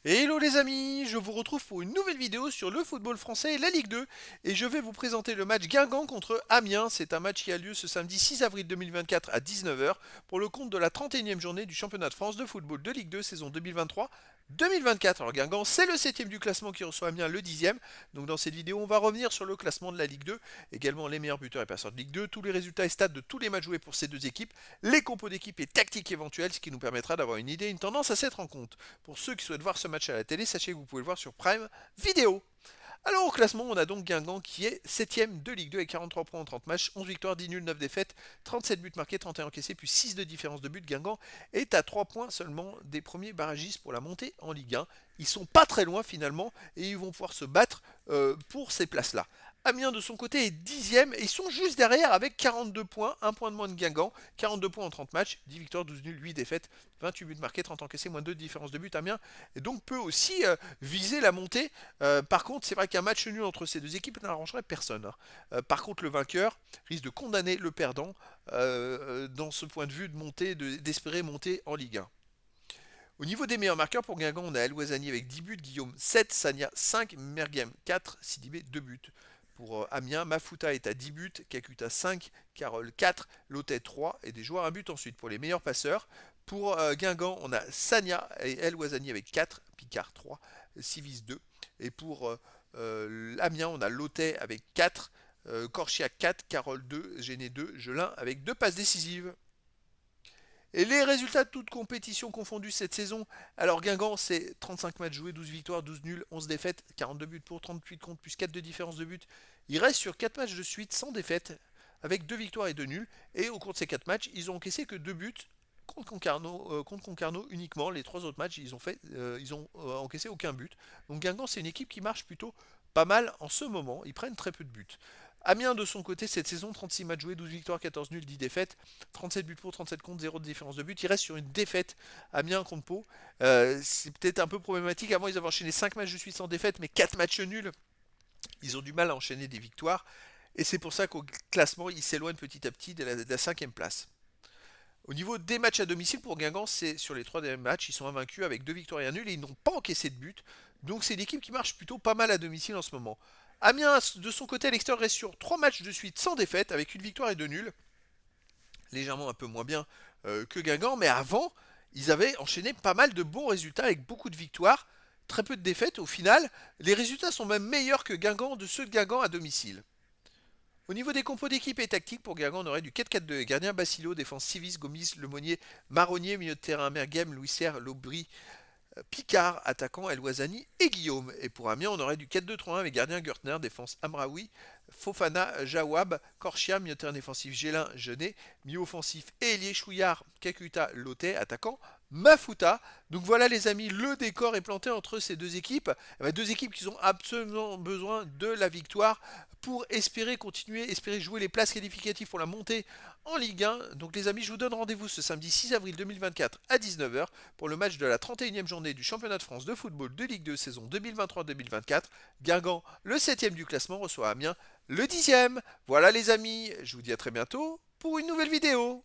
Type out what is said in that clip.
Hello les amis, je vous retrouve pour une nouvelle vidéo sur le football français et la Ligue 2 et je vais vous présenter le match Guingamp contre Amiens. C'est un match qui a lieu ce samedi 6 avril 2024 à 19h pour le compte de la 31e journée du championnat de France de football de Ligue 2 saison 2023-2024. Alors Guingamp c'est le 7e du classement qui reçoit Amiens le 10e. Donc dans cette vidéo on va revenir sur le classement de la Ligue 2, également les meilleurs buteurs et passeurs de Ligue 2, tous les résultats et stats de tous les matchs joués pour ces deux équipes, les compos d'équipe et tactiques éventuelles, ce qui nous permettra d'avoir une idée, une tendance à cette rencontre. Pour ceux qui souhaitent voir ce match à la télé, sachez que vous pouvez le voir sur Prime Vidéo. Alors au classement, on a donc Guingamp qui est 7ème de Ligue 2 avec 43 points en 30 matchs, 11 victoires, 10 nuls, 9 défaites, 37 buts marqués, 31 encaissés, puis 6 de différence de but. Guingamp est à 3 points seulement des premiers barragistes pour la montée en Ligue 1. Ils sont pas très loin finalement et ils vont pouvoir se battre pour ces places-là. Amiens de son côté est 10ème et ils sont juste derrière avec 42 points, 1 point de moins de Guingamp, 42 points en 30 matchs, 10 victoires, 12 nuls, 8 défaites, 28 buts marqués, 30 encaissés, moins 2 de différence de but. Amiens et donc peut aussi viser la montée. Par contre, c'est vrai qu'un match nul entre ces deux équipes n'arrangerait personne, hein. Par contre, le vainqueur risque de condamner le perdant dans ce point de vue de monter, d'espérer monter en Ligue 1. Au niveau des meilleurs marqueurs pour Guingamp, on a El Ouazzani avec 10 buts, Guillaume 7, Sagna 5, Merguem 4, Sidibé 2 buts. Pour Amiens, Mafuta est à 10 buts, Kakuta 5, Carole 4, Lotet 3 et des joueurs à but ensuite. Pour les meilleurs passeurs, pour Guingamp, on a Sagna et El Ouazzani avec 4, Picard 3, Civis 2. Et pour Amiens, on a Lotet avec 4, Corchia 4, Carole 2, Géné 2, Gelin avec 2 passes décisives. Et les résultats de toutes compétitions confondues cette saison, alors Guingamp c'est 35 matchs joués, 12 victoires, 12 nuls, 11 défaites, 42 buts pour, 38 contre, plus 4 de différence de but. Il reste sur 4 matchs de suite sans défaite, avec 2 victoires et 2 nuls. Et au cours de ces 4 matchs, ils ont encaissé que 2 buts contre Concarneau uniquement. Les 3 autres matchs, ils ont encaissé aucun but. Donc Guingamp c'est une équipe qui marche plutôt pas mal en ce moment. Ils prennent très peu de buts. Amiens de son côté, cette saison, 36 matchs joués, 12 victoires, 14 nuls, 10 défaites, 37 buts pour, 37 contre, 0 de différence de but. Il reste sur une défaite. Amiens contre Pau. C'est peut-être un peu problématique. Avant, ils avaient enchaîné 5 matchs de suite sans défaite, mais 4 matchs nuls. Ils ont du mal à enchaîner des victoires. Et c'est pour ça qu'au classement, ils s'éloignent petit à petit de la 5e place. Au niveau des matchs à domicile pour Guingamp, c'est sur les 3 derniers matchs, ils sont invaincus avec 2 victoires et un nul et ils n'ont pas encaissé de but. Donc c'est l'équipe qui marche plutôt pas mal à domicile en ce moment. Amiens, de son côté, à l'extérieur, reste sur 3 matchs de suite sans défaite, avec une victoire et 2 nuls. Légèrement un peu moins bien que Guingamp, mais avant, ils avaient enchaîné pas mal de bons résultats avec beaucoup de victoires, très peu de défaites. Au final, les résultats sont même meilleurs que Guingamp de ceux de Guingamp à domicile. Au niveau des compos d'équipe et tactique, pour Guingamp, on aurait du 4-4-2. Gardien Bassilo, défense Civis, Gomis, Lemonnier, Marronnier, milieu de terrain Merguem, Louis Serre, Lobry, Picard, attaquant El Ouazzani et Guillaume. Et pour Amiens, on aurait du 4-2-3-1 avec gardien Gertner, défense Amraoui, Fofana, Jawab, Korchia, milieu de terrain défensif Gélin, Genet, milieu offensif Elie Chouillard, Kakuta, Lotet, attaquant Mafuta. Donc voilà les amis, le décor est planté entre ces deux équipes. Deux équipes qui ont absolument besoin de la victoire pour espérer continuer, espérer jouer les places qualificatives pour la montée en Ligue 1. Donc les amis, je vous donne rendez-vous ce samedi 6 avril 2024 à 19h pour le match de la 31e journée du championnat de France de football de Ligue 2 saison 2023-2024. Guingamp, le 7e du classement, reçoit Amiens, le 10e. Voilà les amis, je vous dis à très bientôt pour une nouvelle vidéo.